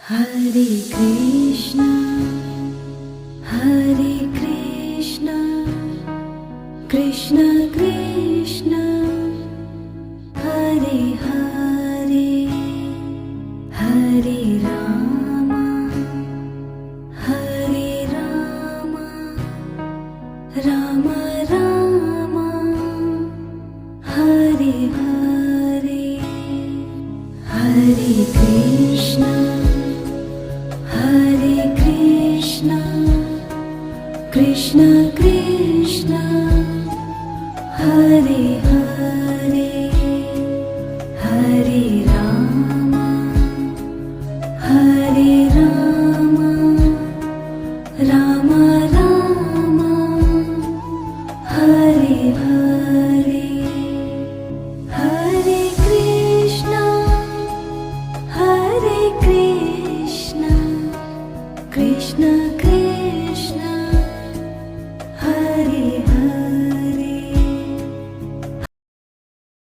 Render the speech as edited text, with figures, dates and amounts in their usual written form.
Hare Krishna, Hare Krishna, Krishna Krishna, Hare Hare, Hare Rama, Hare Rama, Rama Rama, Hare Hare, Hare Krishna, Hare Krishna, Krishna Krishna, Hare Hare, Hare Rama, Hare Rama, Rama Rama, Hare Hare, Hare Krishna, Hare Krishna, Krishna Krishna,